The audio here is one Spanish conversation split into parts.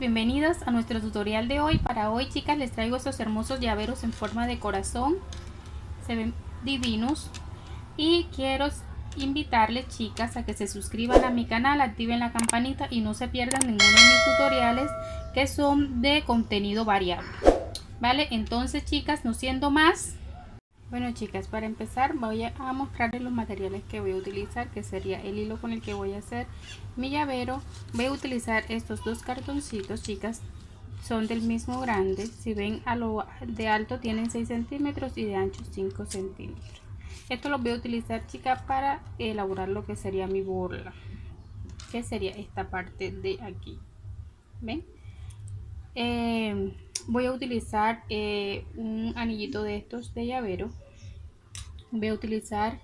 bienvenidas a nuestro tutorial de hoy. Para hoy, chicas, les traigo estos hermosos llaveros en forma de corazón. Se ven divinos y quiero invitarles, chicas, a que se suscriban a mi canal, activen la campanita y no se pierdan ninguno de mis tutoriales que son de contenido variable, ¿vale? Entonces, chicas, no siendo más, bueno, chicas, para empezar voy a mostrarles los materiales que voy a utilizar, que sería el hilo con el que voy a hacer mi llavero. Voy a utilizar estos dos cartoncitos, chicas, son del mismo grande. Si ven, a lo de alto tienen 6 centímetros y de ancho 5 centímetros. Esto lo voy a utilizar, chicas, para elaborar lo que sería mi borla, que sería esta parte de aquí. ¿Ven? Voy a utilizar un anillito de estos de llavero. Voy a utilizar,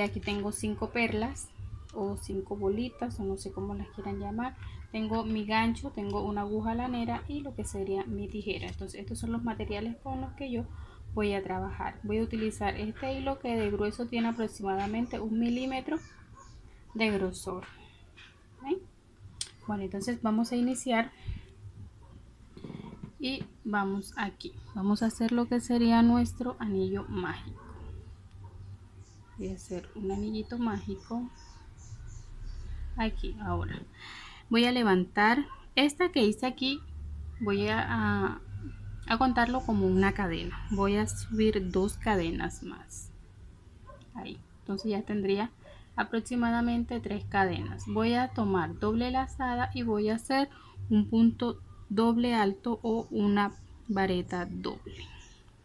aquí tengo 5 perlas o 5 bolitas, o no sé cómo las quieran llamar. Tengo mi gancho, tengo una aguja lanera y lo que sería mi tijera. Entonces estos son los materiales con los que yo voy a trabajar. Voy a utilizar este hilo que de grueso tiene aproximadamente 1 milímetro de grosor. ¿Ven? Bueno, entonces vamos a iniciar y vamos aquí. Vamos a hacer lo que sería nuestro anillo mágico. Voy a hacer un anillito mágico aquí. Ahora voy a levantar esta que hice aquí, voy a contarlo como una cadena. Voy a subir 2 cadenas más ahí, entonces ya tendría aproximadamente 3 cadenas. Voy a tomar doble lazada y voy a hacer un punto doble alto o una vareta doble.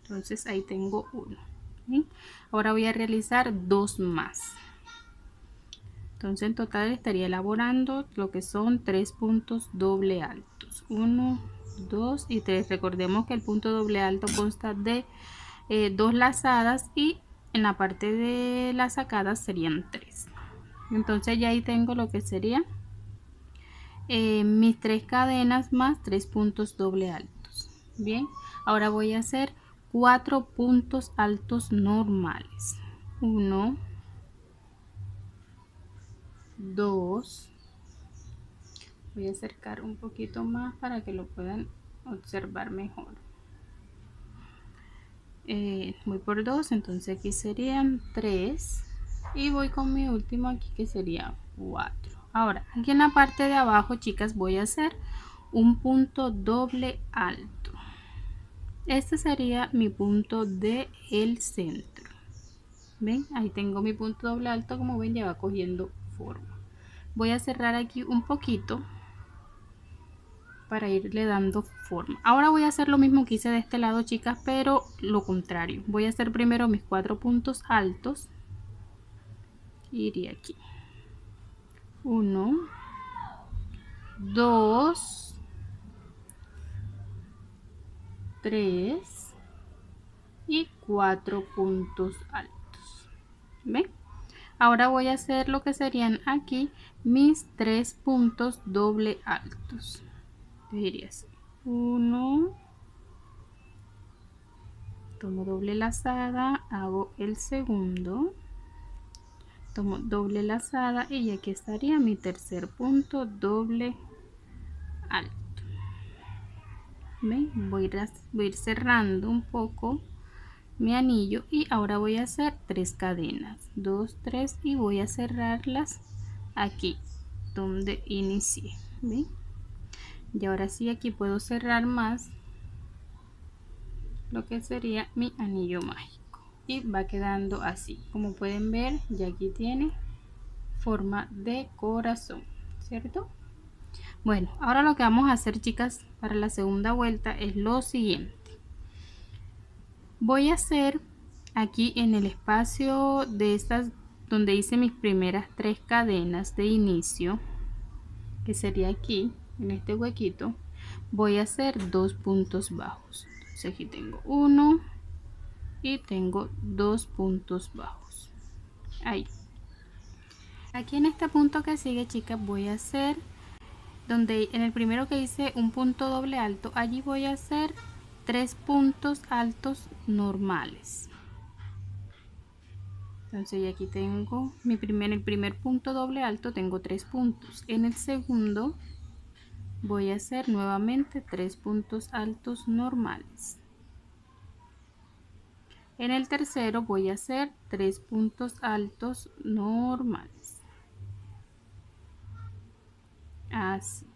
Entonces ahí tengo uno. ¿Sí? Ahora voy a realizar 2 más. Entonces en total estaría elaborando lo que son 3 puntos doble altos, 1, 2 y 3. Recordemos que el punto doble alto consta de 2 lazadas y en la parte de las sacadas serían 3. Entonces ya ahí tengo lo que sería mis 3 cadenas más 3 puntos doble altos. Bien, ahora voy a hacer 4 puntos altos normales. 1, 2, voy a acercar un poquito más para que lo puedan observar mejor. Voy por 2, entonces aquí serían 3 y voy con mi último aquí que sería 4. Ahora aquí en la parte de abajo, chicas, voy a hacer un punto doble alto. Este sería mi punto de el centro. Ven, ahí tengo mi punto doble alto, como ven ya va cogiendo forma. Voy a cerrar aquí un poquito para irle dando forma. Ahora voy a hacer lo mismo que hice de este lado, chicas, pero lo contrario. Voy a hacer primero mis 4 puntos altos. Iría aquí. 1, 2, 3 y 4 puntos altos. ¿Ven? Ahora voy a hacer lo que serían aquí mis 3 puntos doble altos. Diría así. 1, tomo doble lazada, hago el segundo, tomo doble lazada y aquí estaría mi tercer punto doble alto. ¿Ven? Voy a ir cerrando un poco mi anillo y ahora voy a hacer 3 cadenas, 2, 3 y voy a cerrarlas aquí donde inicié. ¿Ven? Y ahora sí aquí puedo cerrar más lo que sería mi anillo mágico y va quedando así. Como pueden ver, ya aquí tiene forma de corazón, ¿cierto? Bueno, ahora lo que vamos a hacer, chicas, para la segunda vuelta es lo siguiente. Voy a hacer aquí en el espacio de estas donde hice mis primeras 3 cadenas de inicio, que sería aquí en este huequito, voy a hacer 2 puntos bajos. Entonces aquí tengo 1 y tengo 2 puntos bajos ahí. Aquí en este punto que sigue, chicas, voy a hacer donde en el primero que hice un punto doble alto, allí voy a hacer 3 puntos altos normales. Entonces aquí tengo el primer punto doble alto, tengo 3 puntos. En el segundo voy a hacer nuevamente 3 puntos altos normales. En el tercero voy a hacer 3 puntos altos normales. Así.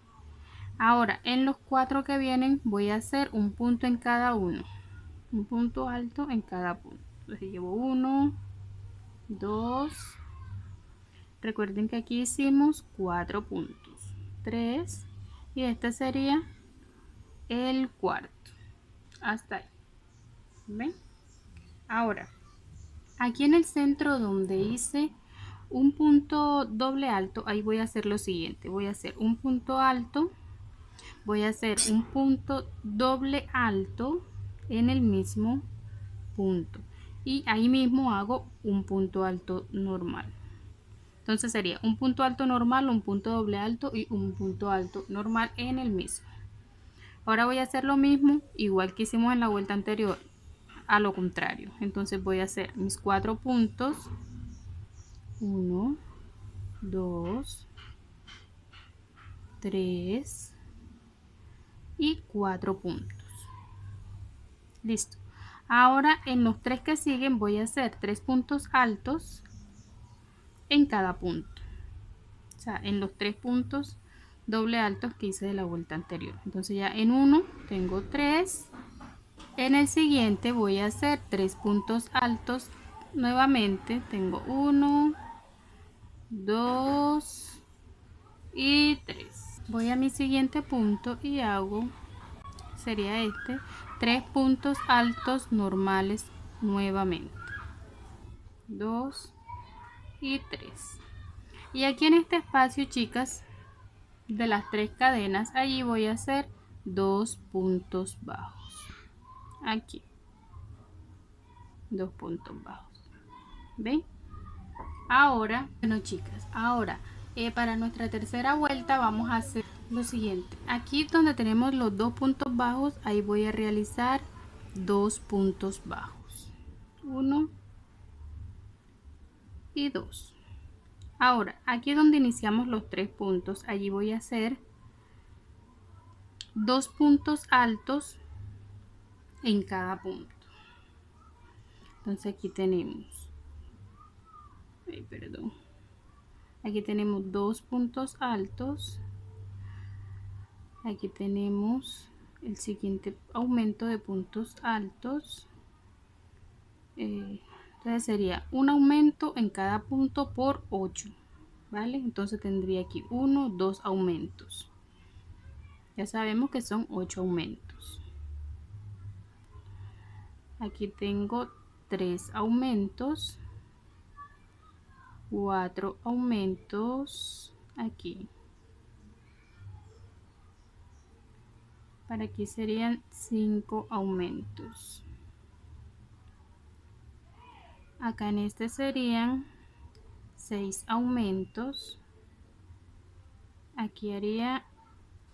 Ahora en los 4 que vienen voy a hacer un punto en cada uno. Un punto alto en cada punto. Entonces llevo 1, 2. Recuerden que aquí hicimos 4 puntos. 3. Y este sería el cuarto. Hasta ahí. ¿Ven? Ahora, aquí en el centro donde hice un punto doble alto, ahí voy a hacer lo siguiente. Voy a hacer un punto alto, voy a hacer un punto doble alto en el mismo punto. Y ahí mismo hago un punto alto normal. Entonces sería un punto alto normal, un punto doble alto y un punto alto normal en el mismo. Ahora voy a hacer lo mismo, igual que hicimos en la vuelta anterior, a lo contrario. Entonces voy a hacer mis 4 puntos. 1, 2, 3 y 4 puntos. Listo. Ahora en los 3 que siguen voy a hacer 3 puntos altos en cada punto. O sea, en los 3 puntos doble altos que hice de la vuelta anterior. Entonces ya en uno tengo 3. En el siguiente voy a hacer 3 puntos altos nuevamente. Tengo 1, 2 y 3. Voy a mi siguiente punto y hago, sería este, 3 puntos altos normales nuevamente. 2 y 3. Y aquí en este espacio, chicas, de las 3 cadenas, allí voy a hacer 2 puntos bajos. Aquí. 2 puntos bajos. ¿Ven? Ahora, bueno chicas, ahora para nuestra tercera vuelta vamos a hacer lo siguiente. Aquí donde tenemos los 2 puntos bajos, ahí voy a realizar 2 puntos bajos. 1 y 2. Ahora, aquí donde iniciamos los 3 puntos, allí voy a hacer 2 puntos altos en cada punto. Entonces aquí tenemos, perdón, aquí tenemos 2 puntos altos. Aquí tenemos el siguiente aumento de puntos altos. Entonces sería un aumento en cada punto por 8, ¿vale? Entonces tendría aquí 1, 2 aumentos. Ya sabemos que son 8 aumentos. Aquí tengo 3 aumentos, 4 aumentos aquí. Para aquí serían 5 aumentos. Acá en este serían 6 aumentos. Aquí haría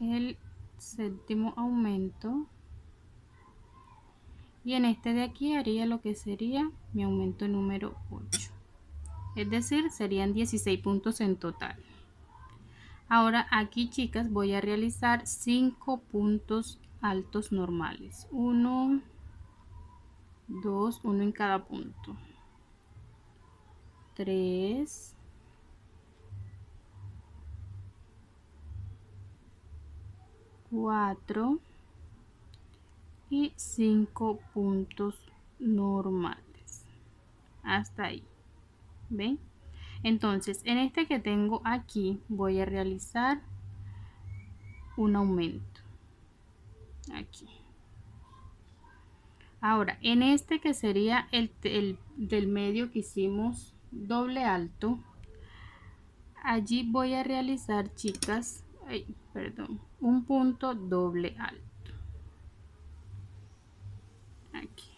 el séptimo aumento. Y en este de aquí haría lo que sería mi aumento número 8. Es decir, serían 16 puntos en total. Ahora aquí, chicas, voy a realizar 5 puntos altos normales. 1, 2, 1 en cada punto. 3, 4 y 5 puntos normales. Hasta ahí. ¿Ven? Entonces, en este que tengo aquí, voy a realizar un aumento. Aquí. Ahora, en este que sería el del medio que hicimos doble alto, allí voy a realizar, chicas, un punto doble alto. Aquí.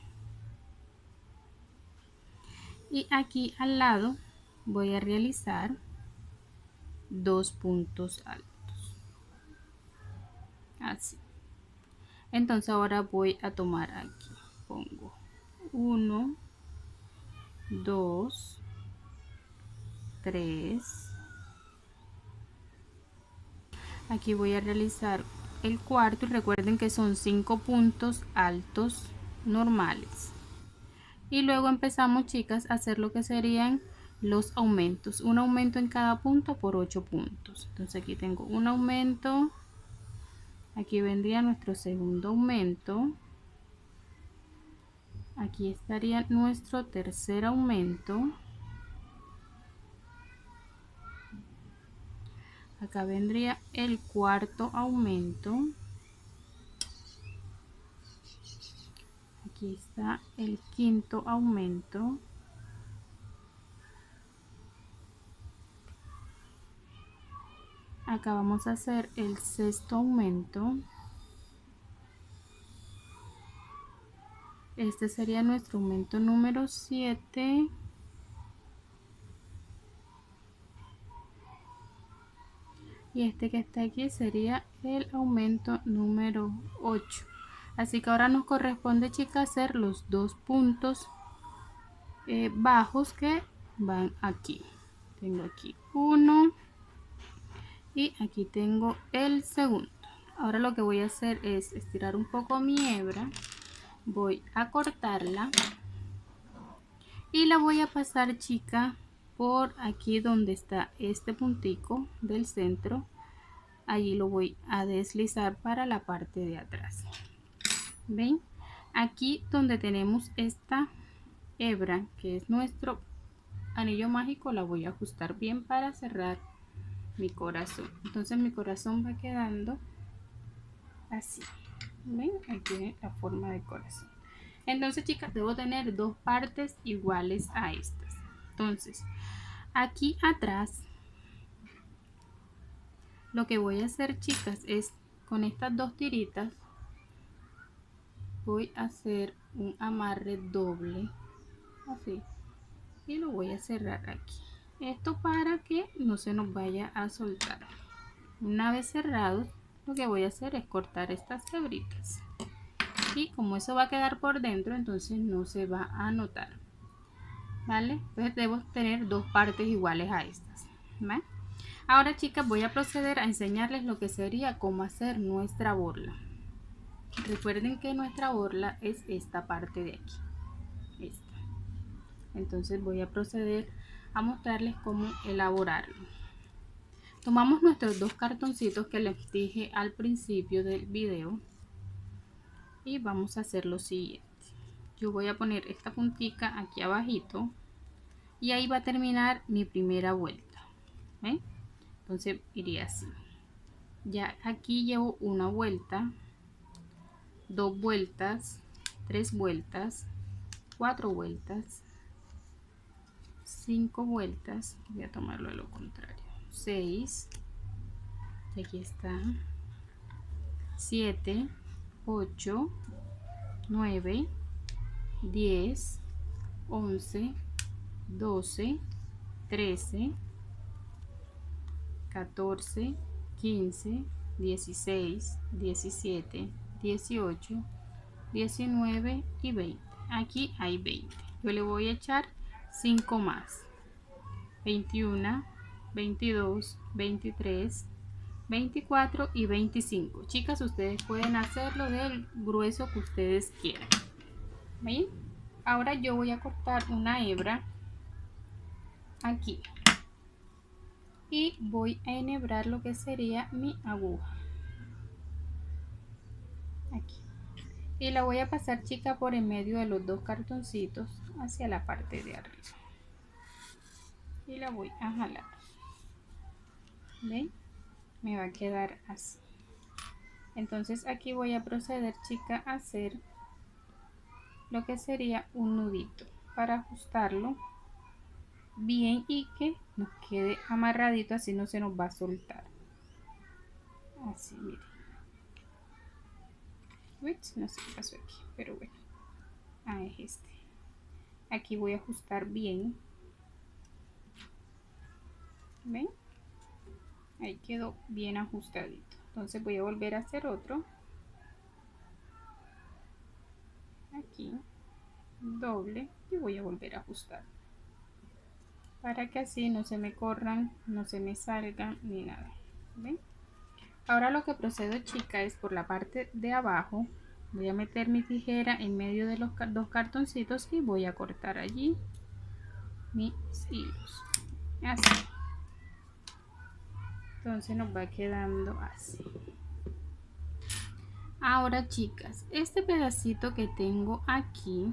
Y aquí al lado voy a realizar 2 puntos altos. Así. Entonces ahora voy a tomar aquí. Pongo 1, 2, 3. Aquí voy a realizar el cuarto y recuerden que son 5 puntos altos normales. Y luego empezamos, chicas, a hacer lo que serían los aumentos. Un aumento en cada punto por 8 puntos. Entonces aquí tengo un aumento. Aquí vendría nuestro segundo aumento. Aquí estaría nuestro tercer aumento. Acá vendría el cuarto aumento. Aquí está el quinto aumento. Acá vamos a hacer el sexto aumento. Este sería nuestro aumento número 7. Y este que está aquí sería el aumento número 8. Así que ahora nos corresponde, chicas, hacer los 2 puntos bajos que van aquí. Tengo aquí uno y aquí tengo el segundo. Ahora lo que voy a hacer es estirar un poco mi hebra. Voy a cortarla y la voy a pasar, chica, por aquí donde está este puntico del centro. Allí lo voy a deslizar para la parte de atrás. ¿Ven? Aquí donde tenemos esta hebra, que es nuestro anillo mágico, la voy a ajustar bien para cerrar mi corazón. Entonces mi corazón va quedando así. ¿Ven? Aquí tiene la forma de corazón. Entonces, chicas, debo tener dos partes iguales a estas. Entonces, aquí atrás, lo que voy a hacer, chicas, es con estas dos tiritas, voy a hacer un amarre doble, así, y lo voy a cerrar aquí. Esto para que no se nos vaya a soltar. Una vez cerrado, lo que voy a hacer es cortar estas hebritas. Y como eso va a quedar por dentro, entonces no se va a notar. ¿Vale? Entonces debo tener dos partes iguales a estas. ¿Vale? Ahora, chicas, voy a proceder a enseñarles lo que sería cómo hacer nuestra borla. Recuerden que nuestra borla es esta parte de aquí. Esta. Entonces voy a proceder a mostrarles cómo elaborarlo. Tomamos nuestros dos cartoncitos que les dije al principio del video y vamos a hacer lo siguiente. Yo voy a poner esta puntica aquí abajito y ahí va a terminar mi primera vuelta. ¿Ven? Entonces iría así. Ya aquí llevo una vuelta, dos vueltas, tres vueltas, cuatro vueltas, 5 vueltas, voy a tomarlo a lo contrario, 6, aquí está, 7, 8, 9, 10, 11, 12, 13, 14, 15, 16, 17, 18, 19 y 20. Aquí hay 20. Yo le voy a echar 5 más. 21, 22, 23, 24 y 25. Chicas, ustedes pueden hacerlo del grueso que ustedes quieran. ¿Ven? Ahora yo voy a cortar una hebra aquí y voy a enhebrar lo que sería mi aguja aquí, y la voy a pasar, chica, por en medio de los dos cartoncitos hacia la parte de arriba y la voy a jalar. ¿Ven? Me va a quedar así. Entonces aquí voy a proceder, chica, a hacer lo que sería un nudito para ajustarlo bien y que nos quede amarradito, así no se nos va a soltar. Así, miren. Uy, no sé qué pasó aquí, pero bueno. Es este. Aquí voy a ajustar bien. ¿Ven? Ahí quedó bien ajustadito. Entonces voy a volver a hacer otro. Aquí. Doble. Y voy a volver a ajustar. Para que así no se me corran, no se me salgan ni nada. ¿Ven? Ahora lo que procedo, chica, es por la parte de abajo. Voy a meter mi tijera en medio de los dos cartoncitos y voy a cortar allí mis hilos. Así. Entonces nos va quedando así. Ahora, chicas, este pedacito que tengo aquí,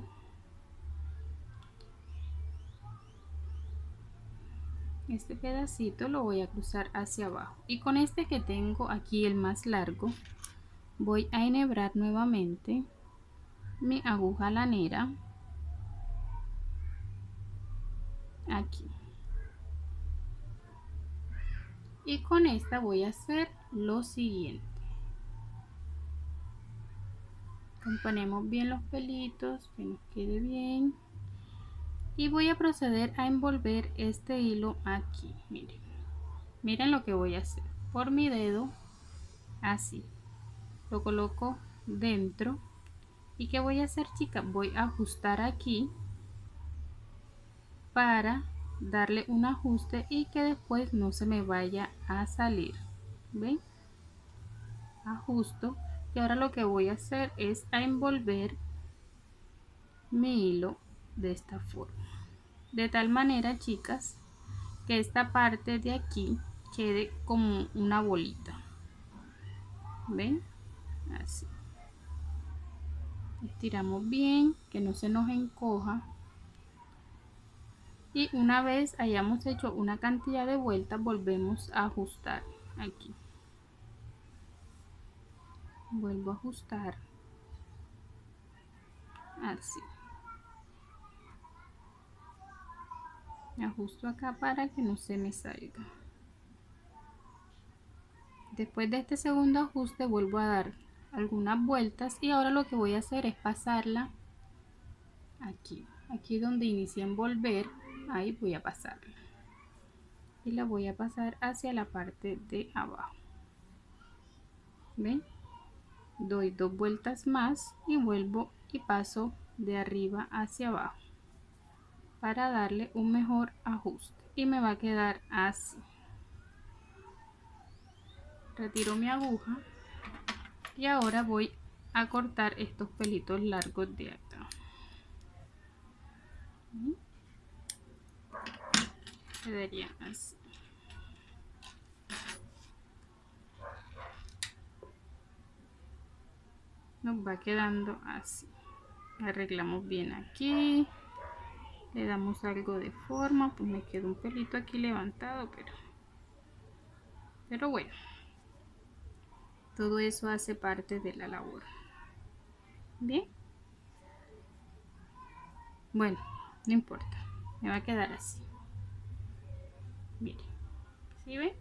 este pedacito lo voy a cruzar hacia abajo, y con este que tengo aquí, el más largo, voy a enhebrar nuevamente mi aguja lanera aquí, y con esta voy a hacer lo siguiente. Componemos bien los pelitos, que nos quede bien, y voy a proceder a envolver este hilo aquí. Miren lo que voy a hacer. Por mi dedo, así lo coloco dentro. ¿Y qué voy a hacer, chicas? Voy a ajustar aquí para darle un ajuste y que después no se me vaya a salir. ¿Ven? Ajusto, y ahora lo que voy a hacer es a envolver mi hilo de esta forma, de tal manera, chicas, que esta parte de aquí quede como una bolita. ¿Ven? Así. Estiramos bien, que no se nos encoja, y una vez hayamos hecho una cantidad de vueltas, volvemos a ajustar aquí. Vuelvo a ajustar así. Ajusto acá para que no se me salga. Después de este segundo ajuste vuelvo a dar algunas vueltas, y ahora lo que voy a hacer es pasarla aquí donde inicié a envolver. Ahí voy a pasarla y la voy a pasar hacia la parte de abajo. ¿Ven? Doy dos vueltas más y vuelvo y paso de arriba hacia abajo para darle un mejor ajuste, y me va a quedar así. Retiro mi aguja y ahora voy a cortar estos pelitos largos de acá. Quedaría así. Nos va quedando así. Arreglamos bien aquí, le damos algo de forma. Pues me quedó un pelito aquí levantado, pero bueno, todo eso hace parte de la labor. Bien, bueno, no importa, me va a quedar así. Miren, ¿sí ven?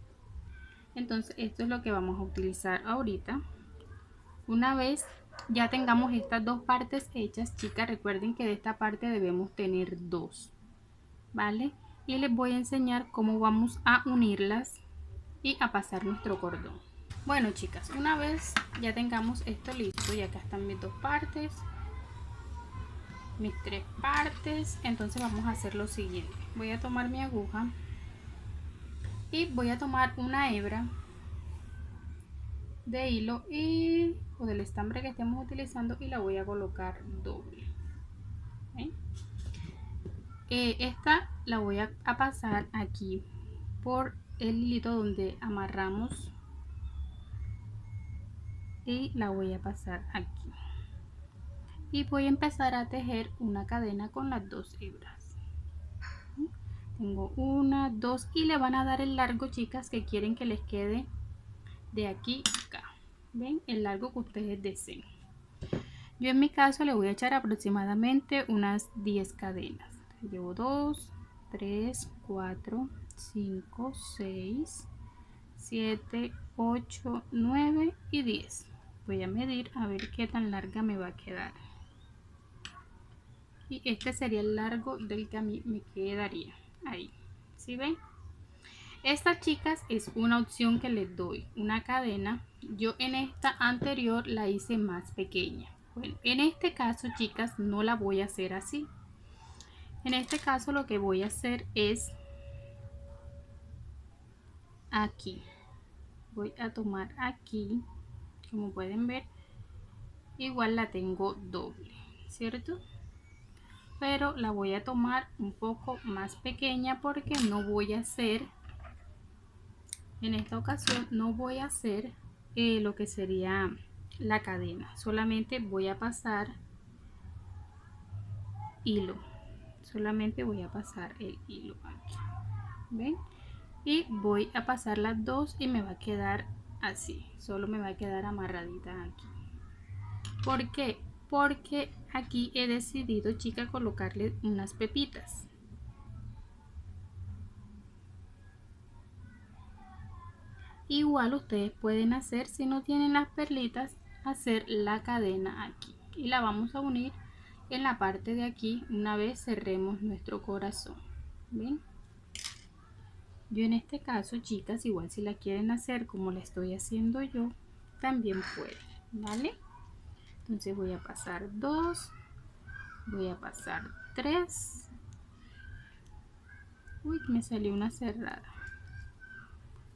Entonces esto es lo que vamos a utilizar ahorita. Una vez ya tengamos estas dos partes hechas, chicas, recuerden que de esta parte debemos tener dos, ¿vale? Y les voy a enseñar cómo vamos a unirlas y a pasar nuestro cordón. Bueno, chicas, una vez ya tengamos esto listo, y acá están mis dos partes, mis tres partes, entonces vamos a hacer lo siguiente. Voy a tomar mi aguja y voy a tomar una hebra de hilo o del estambre que estemos utilizando, y la voy a colocar doble. Esta la voy a pasar aquí por el hilito donde amarramos, y la voy a pasar aquí, y voy a empezar a tejer una cadena con las dos hebras. Tengo una, dos, y le van a dar el largo, chicas, que quieren que les quede de aquí a acá. Ven, el largo que ustedes deseen. Yo en mi caso le voy a echar aproximadamente unas 10 cadenas. Llevo 2, 3, 4, 5, 6, 7, 8, 9 y 10. Voy a medir a ver qué tan larga me va a quedar. Y este sería el largo del que a mí me quedaría. Ahí, ¿sí ven? Esta, chicas, es una opción que les doy, una cadena. Yo en esta anterior la hice más pequeña. Bueno, en este caso, chicas, no la voy a hacer así. En este caso lo que voy a hacer es aquí. voy a tomar aquí, como pueden ver, igual la tengo doble, ¿cierto? Pero la voy a tomar un poco más pequeña porque no voy a hacer, en esta ocasión no voy a hacer lo que sería la cadena, solamente voy a pasar hilo, solamente voy a pasar el hilo aquí, ¿ven? Y voy a pasar las dos y me va a quedar así, solo me va a quedar amarradita aquí. ¿Por qué? Porque aquí he decidido, chica, colocarle unas pepitas. Igual ustedes pueden hacer, si no tienen las perlitas, hacer la cadena aquí y la vamos a unir en la parte de aquí una vez cerremos nuestro corazón. ¿Ven? Yo en este caso, chicas, igual si la quieren hacer como la estoy haciendo yo, también pueden, ¿vale? Entonces voy a pasar 2, voy a pasar 3. Uy, me salió una cerrada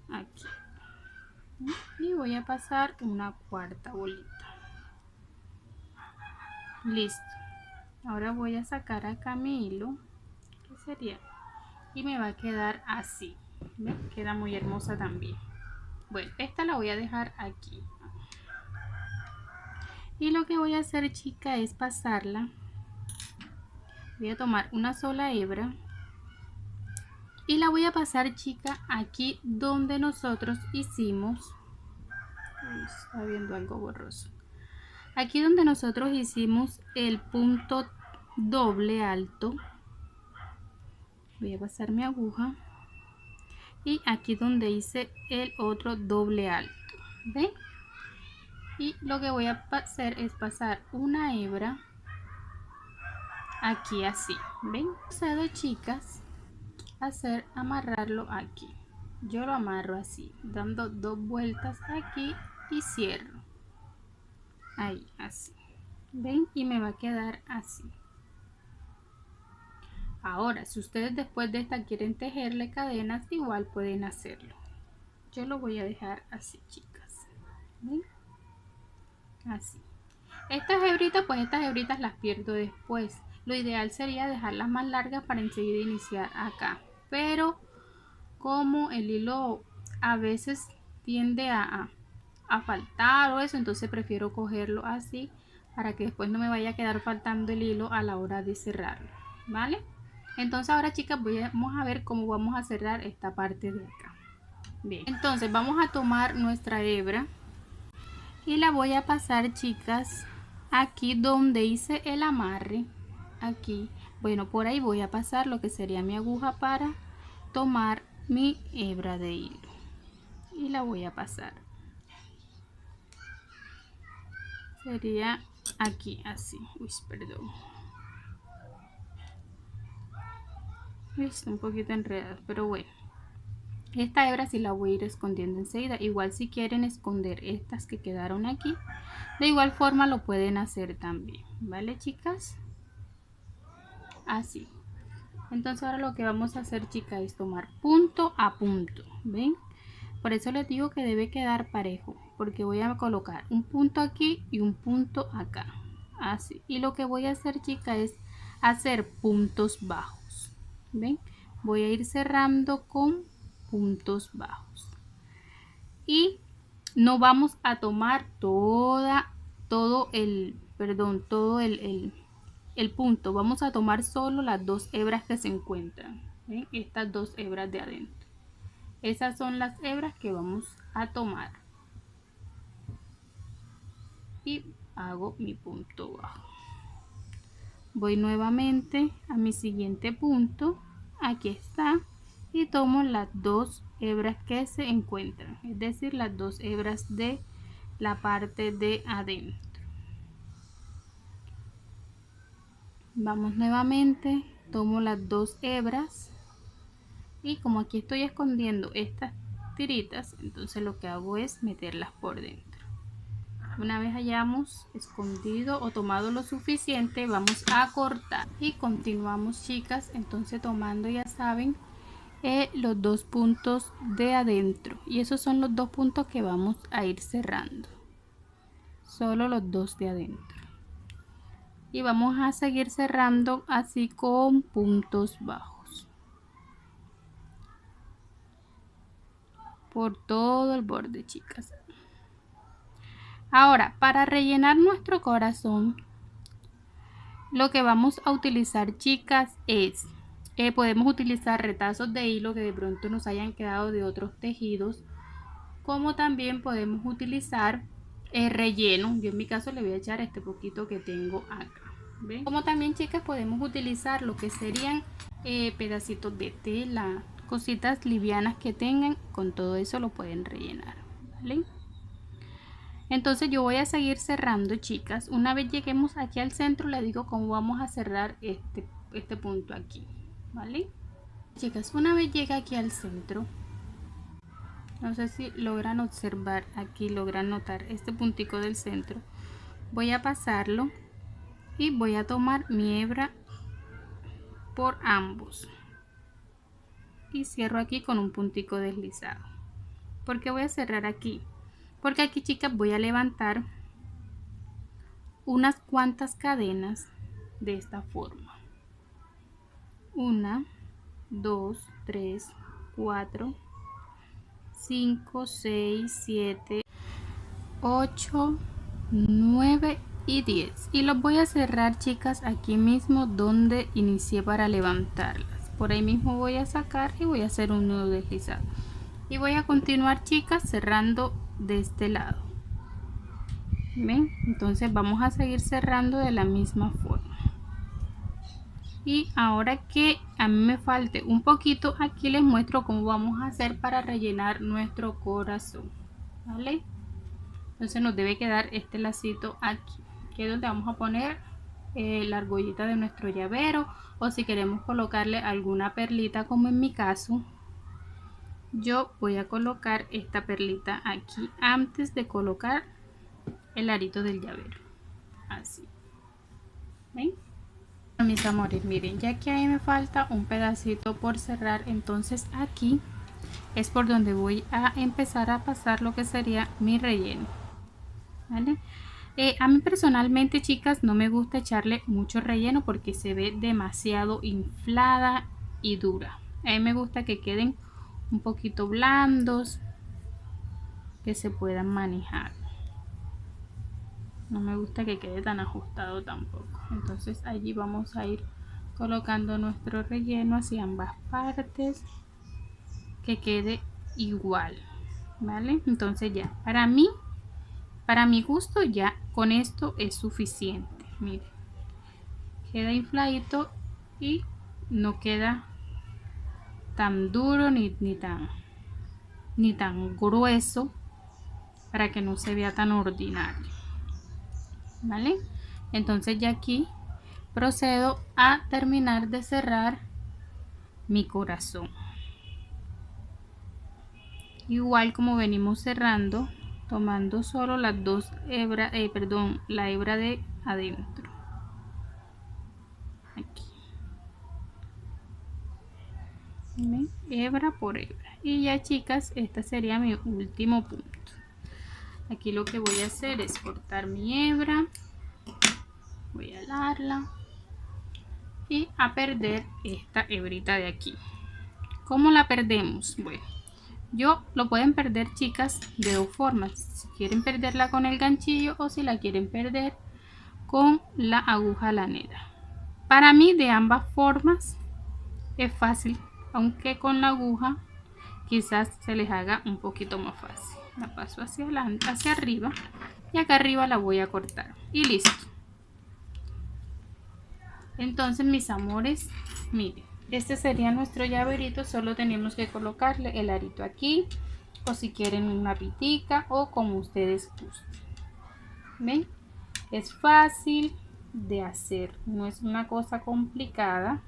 aquí. Y voy a pasar una cuarta bolita. Listo. Ahora voy a sacar acá mi hilo, que sería, y me va a quedar así. ¿Ven? Queda muy hermosa también. Bueno, esta la voy a dejar aquí. Y lo que voy a hacer, chica, es pasarla. Voy a tomar una sola hebra y la voy a pasar, chica, aquí donde nosotros hicimos. Uy, está viendo algo borroso. Aquí donde nosotros hicimos el punto doble alto, voy a pasar mi aguja y aquí donde hice el otro doble alto, ¿ven? Y lo que voy a hacer es pasar una hebra aquí así, ¿ven? Procedo, chicas, a hacer amarrarlo aquí. Yo lo amarro así, dando 2 vueltas aquí y cierro. Ahí, así. ¿Ven? Y me va a quedar así. Ahora, si ustedes después de esta quieren tejerle cadenas, igual pueden hacerlo. Yo lo voy a dejar así, chicas. ¿Ven? Así. Estas hebritas, pues estas hebritas las pierdo después. Lo ideal sería dejarlas más largas para enseguida iniciar acá. Pero como el hilo a veces tiende a faltar o eso, entonces prefiero cogerlo así para que después no me vaya a quedar faltando el hilo a la hora de cerrarlo, ¿vale? Entonces ahora, chicas, vamos a ver cómo vamos a cerrar esta parte de acá. Bien, entonces vamos a tomar nuestra hebra y la voy a pasar, chicas, aquí donde hice el amarre, aquí, bueno, por ahí voy a pasar lo que sería mi aguja para tomar mi hebra de hilo y la voy a pasar, sería aquí así. Uy, perdón, está un poquito enredado, pero bueno, esta hebra sí la voy a ir escondiendo enseguida. Igual si quieren esconder estas que quedaron aquí, de igual forma lo pueden hacer también, ¿vale, chicas? Así. Entonces ahora lo que vamos a hacer, chicas, es tomar punto a punto, ¿ven? Por eso les digo que debe quedar parejo, porque voy a colocar un punto aquí y un punto acá, así. Y lo que voy a hacer, chicas, es hacer puntos bajos, ¿ven? Voy a ir cerrando con puntos bajos y no vamos a tomar todo el punto. Vamos a tomar solo las 2 hebras que se encuentran, ¿ven? Estas 2 hebras de adentro, esas son las hebras que vamos a tomar y hago mi punto bajo. Voy nuevamente a mi siguiente punto, aquí está, y tomo las 2 hebras que se encuentran, es decir, las 2 hebras de la parte de adentro. Vamos nuevamente, tomo las 2 hebras y como aquí estoy escondiendo estas tiritas, entonces lo que hago es meterlas por dentro. Una vez hayamos escondido o tomado lo suficiente, vamos a cortar y continuamos, chicas, entonces tomando, ya saben, los dos puntos de adentro, y esos son los dos puntos que vamos a ir cerrando, solo los dos de adentro, y vamos a seguir cerrando así con puntos bajos por todo el borde, chicas. Ahora, para rellenar nuestro corazón, lo que vamos a utilizar, chicas, es podemos utilizar retazos de hilo que de pronto nos hayan quedado de otros tejidos, como también podemos utilizar relleno. Yo en mi caso le voy a echar este poquito que tengo acá. ¿Ven? Como también, chicas, podemos utilizar lo que serían pedacitos de tela, cositas livianas que tengan, con todo eso lo pueden rellenar, ¿vale? Entonces yo voy a seguir cerrando, chicas. Una vez lleguemos aquí al centro, le digo cómo vamos a cerrar este punto aquí, ¿vale? Chicas, una vez llegue aquí al centro, no sé si logran observar aquí, logran notar este puntico del centro, voy a pasarlo y voy a tomar mi hebra por ambos y cierro aquí con un puntico deslizado. ¿Por qué voy a cerrar aquí? Porque aquí, chicas, voy a levantar unas cuantas cadenas de esta forma: 1, 2, 3, 4, 5, 6, 7, 8, 9 y 10, y los voy a cerrar, chicas, aquí mismo donde inicié para levantarlas. Por ahí mismo voy a sacar y voy a hacer un nudo deslizado y voy a continuar, chicas, cerrando de este lado. ¿Ven? Entonces vamos a seguir cerrando de la misma forma. Y ahora que a mí me falte un poquito, aquí les muestro cómo vamos a hacer para rellenar nuestro corazón, ¿vale? Entonces nos debe quedar este lacito aquí, que es donde vamos a poner la argollita de nuestro llavero, o si queremos colocarle alguna perlita, como en mi caso, yo voy a colocar esta perlita aquí antes de colocar el arito del llavero, así. ¿Ven? Mis amores, miren, ya que ahí me falta un pedacito por cerrar, entonces aquí es por donde voy a empezar a pasar lo que sería mi relleno, ¿vale? A mí personalmente, chicas, no me gusta echarle mucho relleno porque se ve demasiado inflada y dura. A mí me gusta que queden un poquito blandos, que se puedan manejar. No me gusta que quede tan ajustado tampoco. Entonces allí vamos a ir colocando nuestro relleno hacia ambas partes, que quede igual, ¿vale? Entonces ya, para mi gusto, ya con esto es suficiente. Miren, queda infladito y no queda tan duro ni tan grueso, para que no se vea tan ordinario, ¿vale? Entonces ya aquí procedo a terminar de cerrar mi corazón, igual como venimos cerrando, tomando solo las dos hebras, la hebra de adentro, aquí, ¿ven? Hebra por hebra. Y ya, chicas, este sería mi último punto. Aquí lo que voy a hacer es cortar mi hebra, voy a alarla y a perder esta hebrita de aquí. ¿Cómo la perdemos? Bueno, lo pueden perder, chicas, de dos formas: si quieren perderla con el ganchillo o si la quieren perder con la aguja lanera. Para mí, de ambas formas es fácil, aunque con la aguja quizás se les haga un poquito más fácil. La paso hacia arriba y acá arriba la voy a cortar y listo. Entonces, mis amores, miren, este sería nuestro llaverito. Solo tenemos que colocarle el arito aquí, o si quieren una pitica, o como ustedes gusten. ¿Ven? Es fácil de hacer, no es una cosa complicada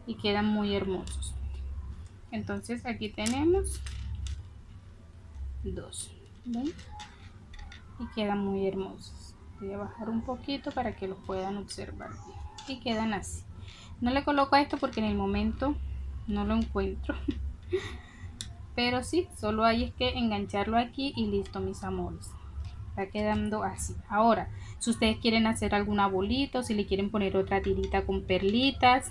y quedan muy hermosos. Entonces aquí tenemos dos, ¿ven? Y quedan muy hermosos. Voy a bajar un poquito para que los puedan observar bien. Y quedan así. No le coloco esto porque en el momento no lo encuentro. Pero sí, solo hay es que engancharlo aquí y listo, mis amores. Está quedando así. Ahora, si ustedes quieren hacer alguna bolita, o si le quieren poner otra tirita con perlitas,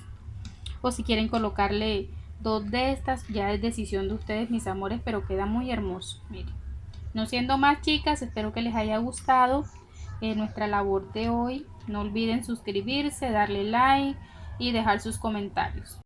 o si quieren colocarle dos de estas, ya es decisión de ustedes, mis amores, pero queda muy hermoso. Miren, no siendo más, chicas, espero que les haya gustado nuestra labor de hoy. No olviden suscribirse, darle like y dejar sus comentarios.